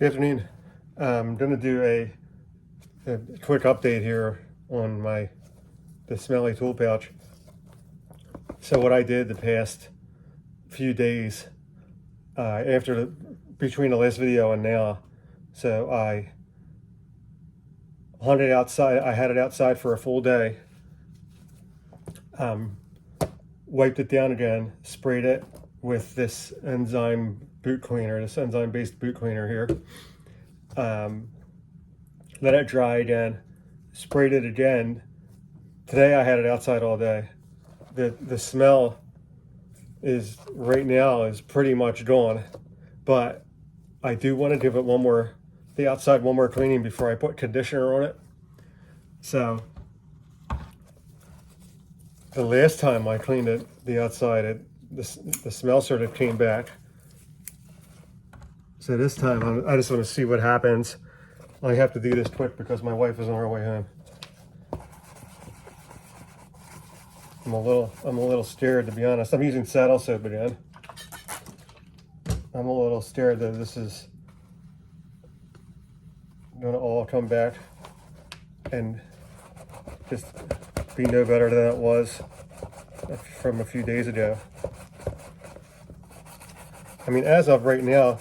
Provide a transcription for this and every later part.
Good afternoon. I'm going to do a quick update here on the smelly tool pouch. So what I did the past few days between the last video and now, so I hunted outside. I had it outside for a full day. Wiped it down again, sprayed it with this enzyme boot cleaner, this enzyme-based boot cleaner here. Let it dry again, sprayed it again. Today I had it outside all day. The smell is right now is pretty much gone, but I do want to give it the outside one more cleaning before I put conditioner on it. So the last time I cleaned the outside, the smell sort of came back. So this time I just want to see what happens. I have to do this quick because my wife is on her way home. I'm a little scared, to be honest. I'm using saddle soap again. I'm a little scared that this is gonna all come back and just be no better than it was from a few days ago. I mean, as of right now,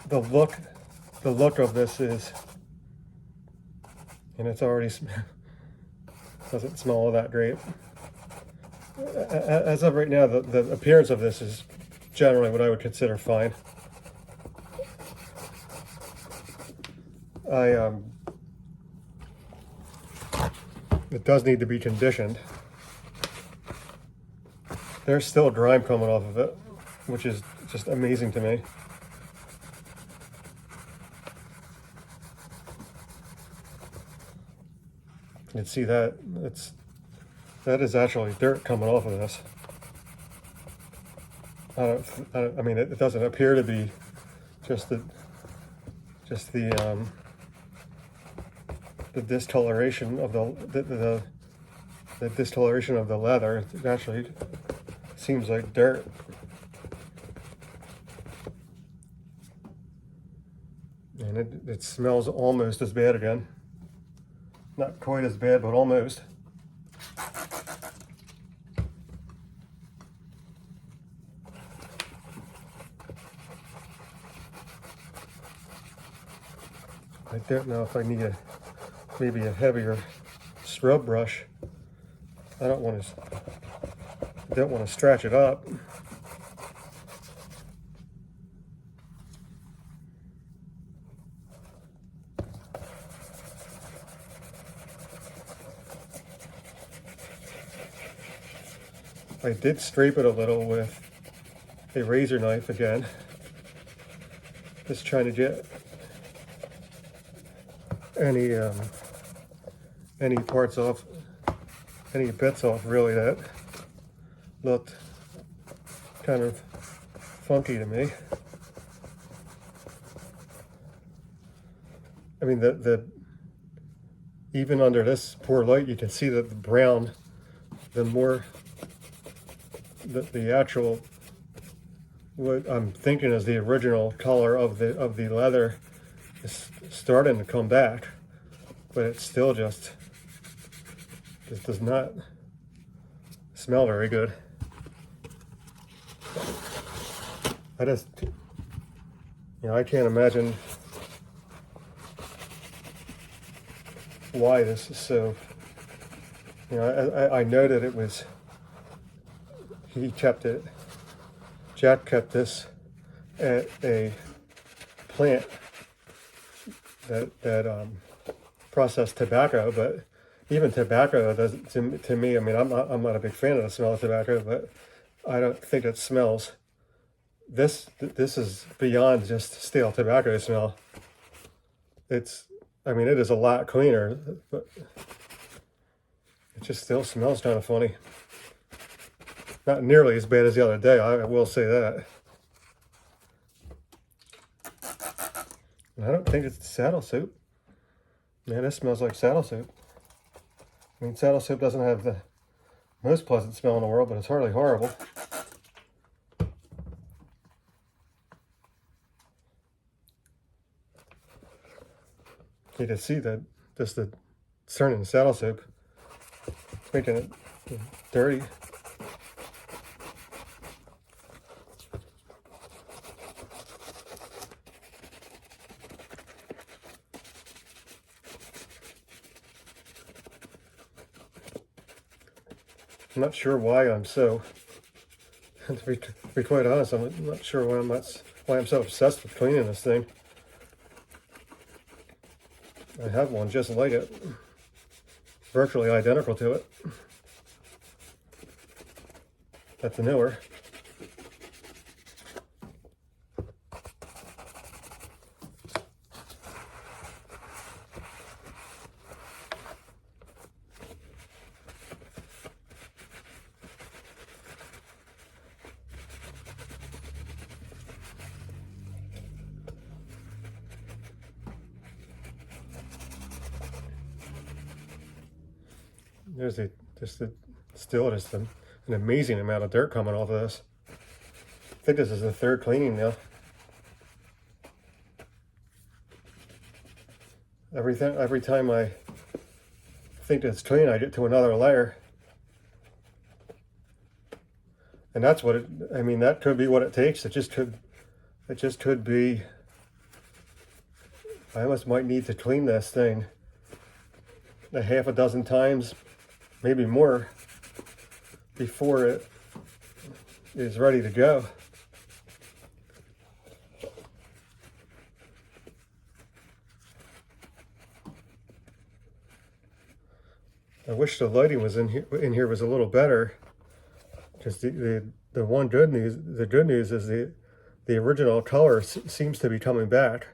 the look of this is, and it's already doesn't smell all that great. As of right now, the appearance of this is generally what I would consider fine. It does need to be conditioned. There's still grime coming off of it, which is just amazing to me. You can see that that is actually dirt coming off of this. I mean, it doesn't appear to be just the discoloration of the discoloration of the leather. It actually seems like dirt. And it smells almost as bad again. Not quite as bad, but almost. I don't know if I need maybe a heavier scrub brush. I don't want to stretch it up. I did scrape it a little with a razor knife again, just trying to get any parts off, any bits off really that looked kind of funky to me. I mean, even under this poor light, you can see that the brown, the actual, what I'm thinking is the original color of the leather is starting to come back, but it still just does not smell very good. I can't imagine why this is so. I know that it was. Jack kept this at a plant that processed tobacco, but even tobacco doesn't, to me, I mean, I'm not a big fan of the smell of tobacco, but I don't think it smells. This is beyond just stale tobacco smell. I mean, it is a lot cleaner, but it just still smells kind of funny. Not nearly as bad as the other day, I will say that. And I don't think it's saddle soap. Man, this smells like saddle soap. I mean, saddle soap doesn't have the most pleasant smell in the world, but it's hardly horrible. You can see that just the turning the saddle soap, making it dirty. I'm not sure why I'm so, to be quite honest, I'm not sure why I'm so obsessed with cleaning this thing. I have one just like it, virtually identical to it. That's newer. There's still just an amazing amount of dirt coming off of this. I think this is the third cleaning now. Every time I think it's clean, I get to another layer. And that's what I mean, that could be what it takes. It just could be, I might need to clean this thing a half a dozen times, maybe more, before it is ready to go. I wish the lighting was in here was a little better, because the good news is the original color seems to be coming back.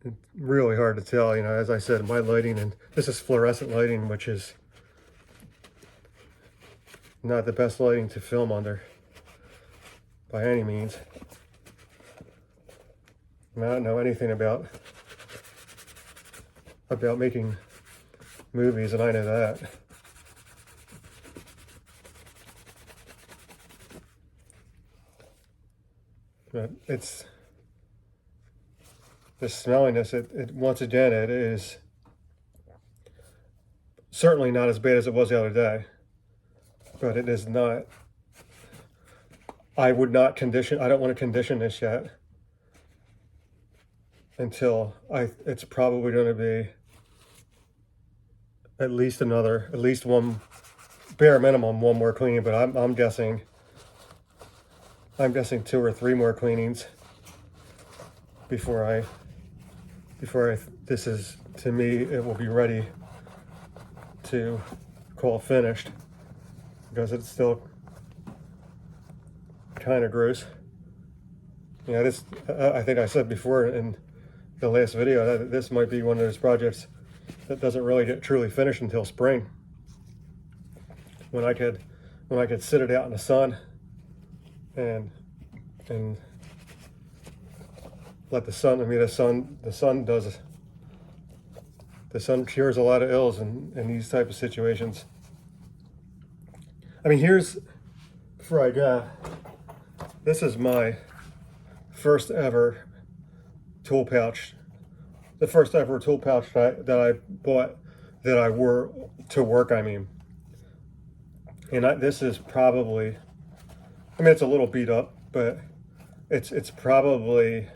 It's really hard to tell, you know, as I said, my lighting, and this is fluorescent lighting, which is not the best lighting to film under by any means. I don't know anything about making movies, and I know that. But it's the smelliness, it once again, it is certainly not as bad as it was the other day, but it is not, I don't want to condition this yet until it's probably going to be at least one, bare minimum, one more cleaning, but I'm guessing 2 or 3 more cleanings before this is, to me, it will be ready to call finished, because it's still kind of gross. You know, this, I think I said before in the last video that this might be one of those projects that doesn't really get truly finished until spring, when I could sit it out in the sun and let the sun, I mean, the sun cures a lot of ills in these type of situations. I mean, here's, before I go, this is my first ever tool pouch. The first ever tool pouch that I bought, that I wore to work, I mean. And this is probably, I mean, it's a little beat up, but it's probably,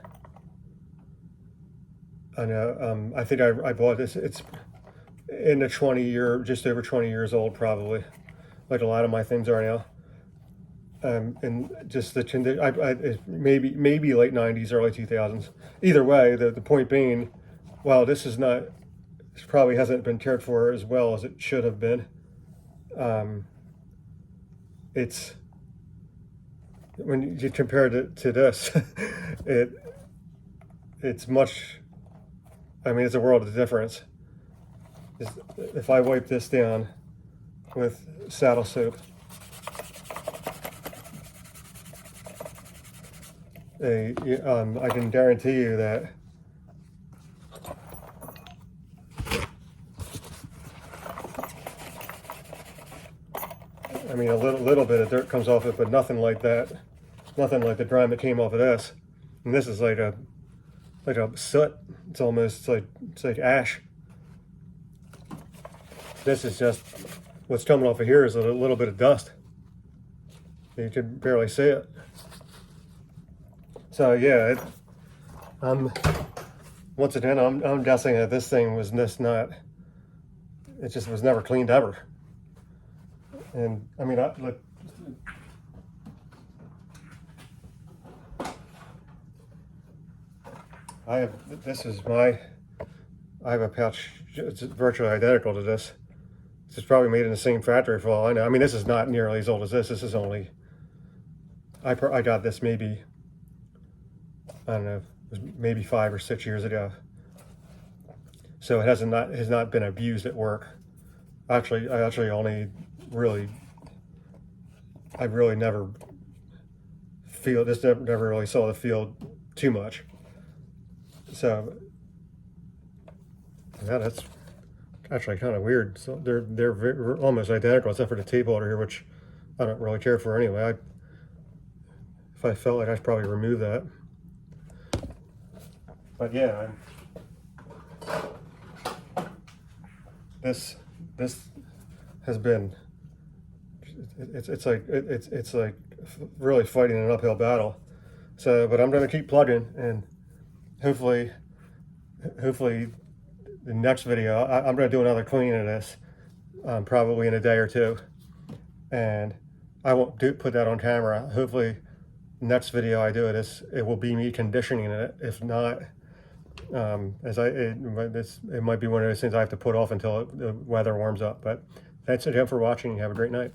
I know, I think I bought this, it's in the just over 20 years old, probably, like a lot of my things are now. And just the condition, maybe late 90s, early 2000s. Either way, the point being, well, this probably hasn't been cared for as well as it should have been. It's, when you compare it to this, it's much, I mean, it's a world of difference. If I wipe this down with saddle soap, I can guarantee you that I mean, a little bit of dirt comes off it, but nothing like that. Nothing like the grime that came off of this. And this is like a soot. It's almost it's like ash. This is just what's coming off of here is a little bit of dust. You can barely see it. So yeah, once again, I'm guessing that this thing was just not. It just was never cleaned ever. And I mean, look. I have a pouch. It's virtually identical to this. It's probably made in the same factory for all I know. I mean, this is not nearly as old as this. This is only. I got this maybe. I don't know. It was maybe 5 or 6 years ago. So it has not been abused at work. Actually, I really never never really saw the field too much. So yeah, that's actually kind of weird. So they're almost identical except for the tape holder here, which I don't really care for anyway. If I felt like I should probably remove that. But yeah, this has been it's like really fighting an uphill battle. So, but I'm going to keep plugging, and hopefully the next video I'm going to do another clean of this, probably in a day or two, and I won't put that on camera. Hopefully next video I do it will be me conditioning it. If not, it might be one of those things I have to put off until the weather warms up. But thanks again for watching. Have a great night.